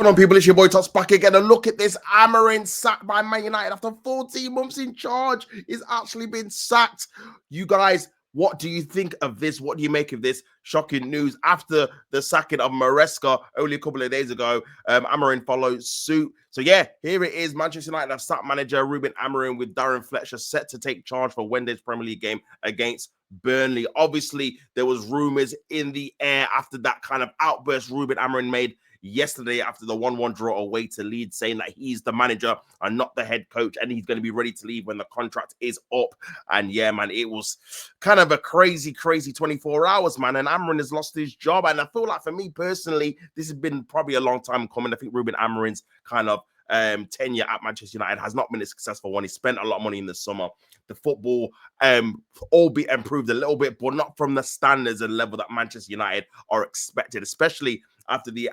Come on, people, it's your boy Tots back again. And look at this. Amorim sacked by Man United after 14 months in charge. He's actually been sacked. You guys, what do you think of this? What do you make of this shocking news? After the sacking of Maresca only a couple of days ago, Amorim follows suit. So yeah, here it is. Manchester United have sacked manager Ruben Amorim with Darren Fletcher set to take charge for Wednesday's Premier League game against Burnley. Obviously, there was rumours in the air after that kind of outburst Ruben Amorim made yesterday after the 1-1 draw away to Leeds, saying that he's the manager and not the head coach, and he's going to be ready to leave when the contract is up. And yeah, man, it was kind of a crazy 24 hours, man, and Amorim has lost his job. And I feel like, for me personally, this has been probably a long time coming. I think Ruben Amorim's kind of tenure at Manchester United has not been a successful one. He spent a lot of money in the summer. The football albeit improved a little bit, but not from the standards and level that Manchester United are expected, especially after the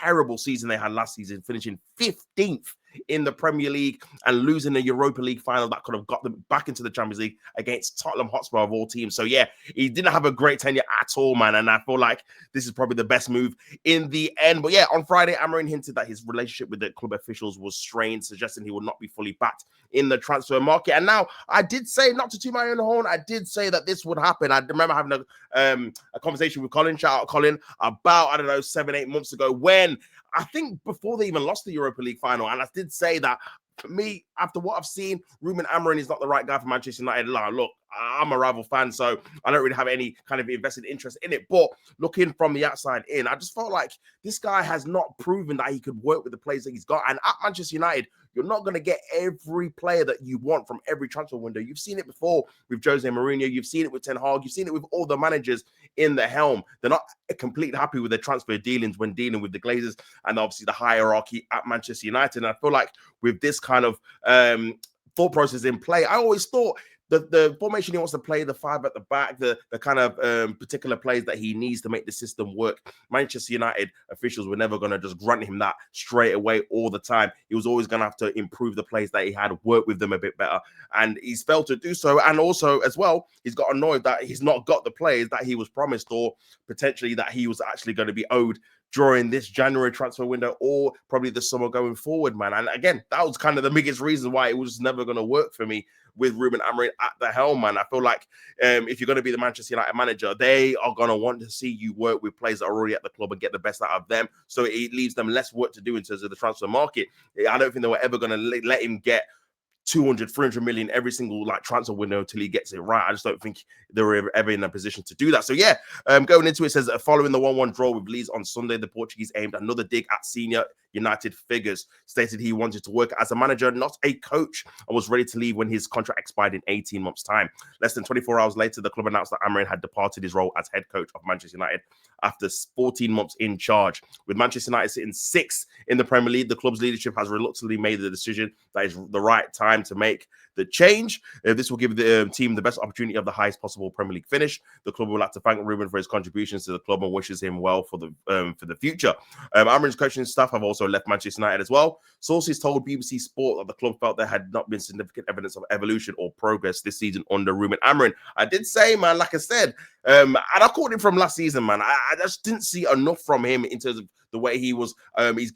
terrible season they had last season, finishing 15th in the Premier League and losing the Europa League final that could have got them back into the Champions League against Tottenham Hotspur of all teams. So yeah, he didn't have a great tenure at all, man, and I feel like this is probably the best move in the end. But yeah, on Friday, Amorim hinted that his relationship with the club officials was strained, suggesting he would not be fully backed in the transfer market. And now, I did say, not to toot my own horn, I did say that this would happen. I remember having a conversation with Colin, shout out Colin, about, I don't know, 7-8 months ago, when I think before they even lost the Europa League final. And I did say that, for me, after what I've seen, Ruben Amorim is not the right guy for Manchester United. Like, look, I'm a rival fan, so I don't really have any kind of invested interest in it. But looking from the outside in, I just felt like this guy has not proven that he could work with the players that he's got. And at Manchester United, you're not going to get every player that you want from every transfer window. You've seen it before with Jose Mourinho. You've seen it with Ten Hag. You've seen it with all the managers in the helm. They're not completely happy with their transfer dealings when dealing with the Glazers and obviously the hierarchy at Manchester United. And I feel like with this kind of thought process in play, I always thought the formation he wants to play, the five at the back, the kind of particular plays that he needs to make the system work, Manchester United officials were never going to just grant him that straight away all the time. He was always going to have to improve the plays that he had, work with them a bit better, and he's failed to do so. And also, as well, he's got annoyed that he's not got the players that he was promised, or potentially that he was actually going to be owed during this January transfer window, or probably the summer going forward, man. And again, that was kind of the biggest reason why it was never going to work for me with Ruben Amorim at the helm, man. I feel like if you're going to be the Manchester United manager, they are going to want to see you work with players that are already at the club and get the best out of them. So it leaves them less work to do in terms of the transfer market. I don't think they were ever going to let him get 200, 300 million every single transfer window until he gets it right. I just don't think they were ever in a position to do that. So yeah, going into it, says following the 1-1 draw with Leeds on Sunday, the Portuguese aimed another dig at senior United figures, stated he wanted to work as a manager, not a coach, and was ready to leave when his contract expired in 18 months' time. Less than 24 hours later, the club announced that Amorim had departed his role as head coach of Manchester United after 14 months in charge. With Manchester United sitting 6th in the Premier League, the club's leadership has reluctantly made the decision that it's the right time to make the change. This will give the team the best opportunity of the highest possible Premier League finish. The club would like to thank Ruben for his contributions to the club and wishes him well for the future. Amorim's coaching staff have also left Manchester United as well. Sources told BBC Sport that the club felt there had not been significant evidence of evolution or progress this season under Ruben Amorim. I did say, man, like I said, and I caught him from last season, man. I just didn't see enough from him in terms of the way he was, his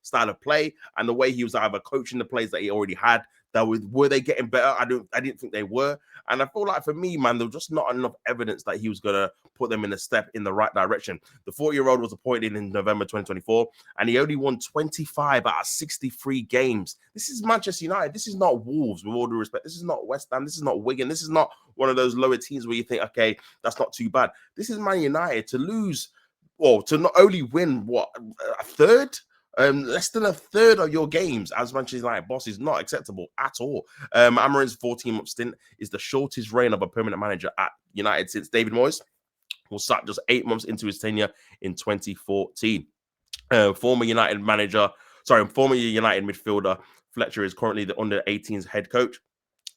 style of play, and the way he was either coaching the players that he already had. Were they getting better? I didn't think they were. And I feel like, for me, man, there was just not enough evidence that he was going to put them in a step in the right direction. The 40-year-old was appointed in November 2024, and he only won 25 out of 63 games. This is Manchester United. This is not Wolves, with all due respect. This is not West Ham. This is not Wigan. This is not one of those lower teams where you think, okay, that's not too bad. This is Man United. To lose, or to not only win, a third? Less than a third of your games as Manchester United boss is not acceptable at all. Amorim's 14-month stint is the shortest reign of a permanent manager at United since David Moyes was sacked just 8 months into his tenure in 2014. Former United midfielder Fletcher is currently the under-18s head coach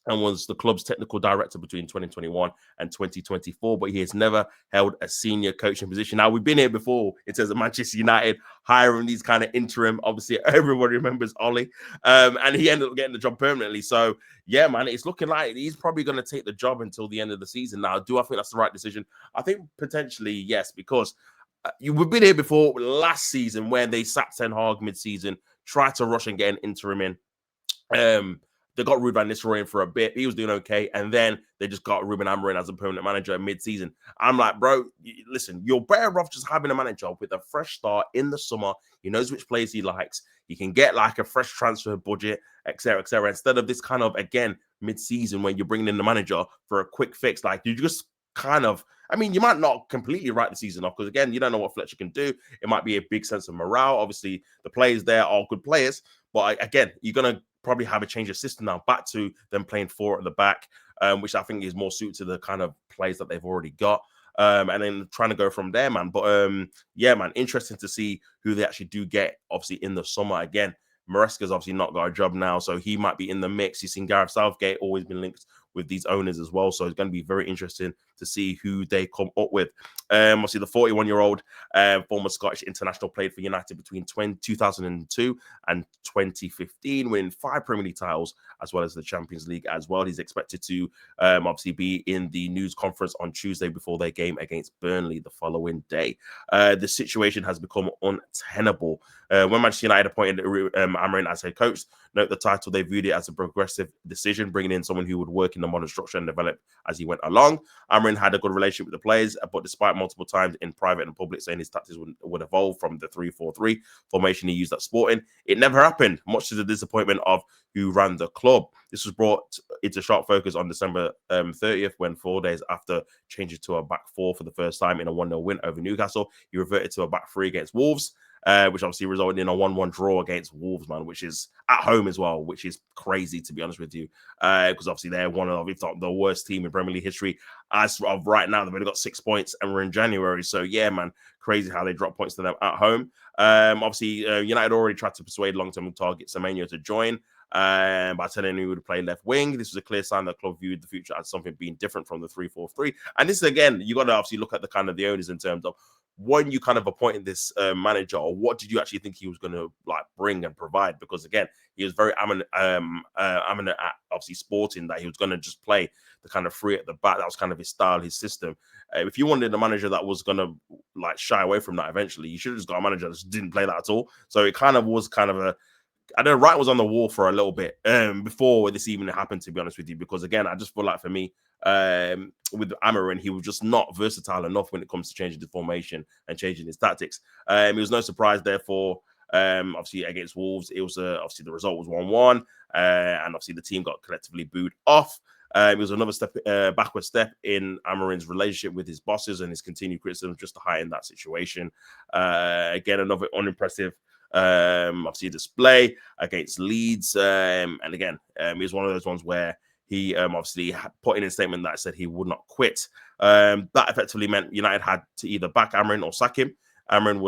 and was the club's technical director between 2021 and 2024, but he has never held a senior coaching position. Now, we've been here before in terms of Manchester United hiring these kind of interim. Obviously, everybody remembers Ollie, and he ended up getting the job permanently. So, yeah, man, it's looking like he's probably going to take the job until the end of the season. Now, do I think that's the right decision? I think potentially yes, because We've been here before last season when they sacked Ten Hag mid-season, tried to rush and get an interim in. They got Ruben Nistelrooy in for a bit. He was doing okay. And then they just got Ruben Amorim as a permanent manager mid-season. I'm like, bro, listen, you're better off just having a manager with a fresh start in the summer. He knows which players he likes. He can get like a fresh transfer budget, etc., etc. Instead of this kind of, again, mid-season when you're bringing in the manager for a quick fix. Like, you just kind of, I mean, you might not completely write the season off because, again, you don't know what Fletcher can do. It might be a big sense of morale. Obviously, the players there are good players. But again, you're going to probably have a change of system now back to them playing four at the back, which I think is more suited to the kind of plays that they've already got. And then trying to go from there, man. But yeah, man, interesting to see who they actually do get, obviously, in the summer. Again, Maresca's obviously not got a job now, so he might be in the mix. You've seen Gareth Southgate always been linked with these owners as well, so it's going to be very interesting to see who they come up with. Obviously, the 41-year-old former Scottish international played for United between 2002 and 2015, winning 5 Premier League titles as well as the Champions League as well. He's expected to obviously be in the news conference on Tuesday before their game against Burnley the following day. The situation has become untenable. When Manchester United appointed Amorim as head coach, note the title, they viewed it as a progressive decision, bringing in someone who would work in the modern structure and develop as he went along. Amorim had a good relationship with the players, but despite multiple times in private and public saying his tactics would evolve from the 3-4-3 formation he used at Sporting, it never happened, much to the disappointment of who ran the club. This was brought into sharp focus on December 30th, when 4 days after changing to a back four for the first time in a 1-0 win over Newcastle, he reverted to a back three against Wolves, which obviously resulted in a 1-1 draw against Wolves, man, which is at home as well, which is crazy, to be honest with you, because obviously they're one of, if not the worst team in Premier League history. As of right now, they've only got 6 points and we're in January. So, yeah, man, crazy how they drop points to them at home. Obviously, United already tried to persuade long-term target Semenyo to join by telling him he would play left wing. This was a clear sign that the club viewed the future as something being different from the 3-4-3. And this is, again, you got to obviously look at the kind of the owners in terms of when you kind of appointed this manager, or what did you actually think he was going to like bring and provide? Because again, he was very adamant at obviously Sporting that he was going to just play the kind of three at the back. That was kind of his style, his system. If you wanted a manager that was going to like shy away from that eventually, you should have just got a manager that just didn't play that at all. So it kind of was kind of a, I know writing was on the wall for a little bit before this even happened, to be honest with you, because again, I just feel like for me, with Amorim, he was just not versatile enough when it comes to changing the formation and changing his tactics. It was no surprise, therefore, obviously against Wolves, it was obviously the result was 1-1, and obviously the team got collectively booed off. It was another step, backward step in Amorim's relationship with his bosses and his continued criticism just to heighten that situation. Again, another unimpressive obviously display against Leeds, and again, it was one of those ones where he obviously put in a statement that said he would not quit. That effectively meant United had to either back Amorim or sack him. Amorim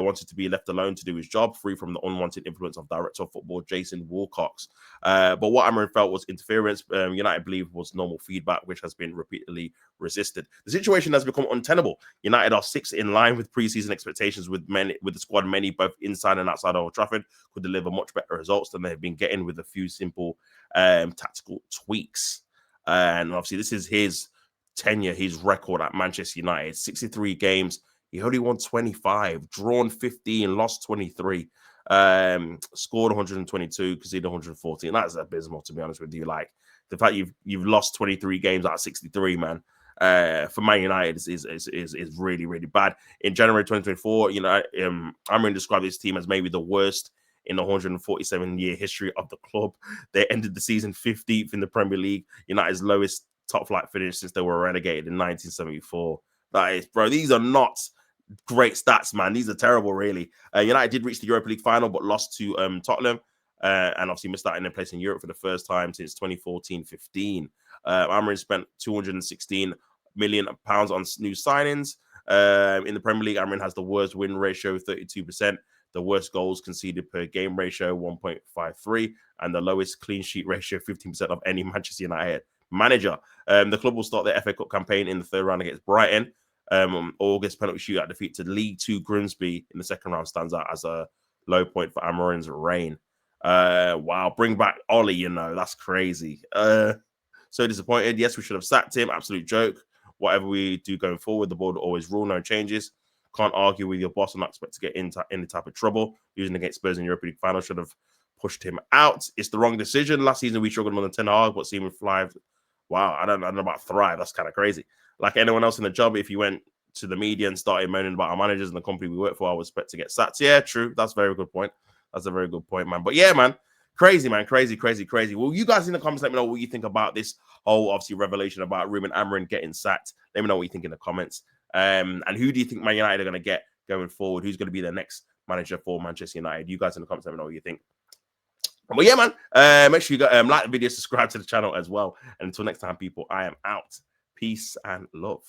wanted to be left alone to do his job, free from the unwanted influence of director of football Jason Wilcox. But what Amorim felt was interference, United believe was normal feedback, which has been repeatedly resisted. The situation has become untenable. United are 6th in line with preseason expectations, with the squad many both inside and outside of Old Trafford could deliver much better results than they've been getting with a few simple tactical tweaks. And obviously, this is his tenure, his record at Manchester United: 63 games. He only won 25, drawn 15, lost 23, scored 122, conceded 114. That's abysmal, to be honest with you. Like, the fact you've lost 23 games out of 63, man, for Man United is really, really bad. In January 2024, Amorim described his team as maybe the worst in the 147-year history of the club. They ended the season 15th in the Premier League, United's lowest top flight finish since they were relegated in 1974. That is, bro, these are not great stats, man. These are terrible, really. United did reach the Europa League final, but lost to Tottenham, and obviously missed out in their place in Europe for the first time since 2014-15. Amorim spent £216 million on new signings. In the Premier League, Amorim has the worst win ratio, 32%, the worst goals conceded per game ratio, 1.53, and the lowest clean sheet ratio, 15% of any Manchester United manager. The club will start their FA Cup campaign in the third round against Brighton. August penalty shootout defeat to League Two Grimsby in the second round stands out as a low point for Amorim's reign. Wow, bring back Ollie, that's crazy. So disappointed. Yes, we should have sacked him. Absolute joke. Whatever we do going forward, the board will always rule, no changes. Can't argue with your boss and not expect to get into any type of trouble. Losing against Spurs in Europa League final should have pushed him out. It's the wrong decision. Last season we struggled on the Ten Hag, but seeing him thrive. Wow, I don't know about thrive. That's kind of crazy. Like anyone else in the job, if you went to the media and started moaning about our managers and the company we work for, I would expect to get sacked. Yeah, true. That's a very good point. That's a very good point, man. But yeah, man. Crazy, man. Crazy. Well, you guys in the comments, let me know what you think about this whole, obviously, revelation about Ruben Amorim getting sacked. Let me know what you think in the comments. And who do you think Man United are going to get going forward? Who's going to be the next manager for Manchester United? You guys in the comments, let me know what you think. But yeah, man, make sure you like the video, subscribe to the channel as well. And until next time, people, I am out. Peace and love.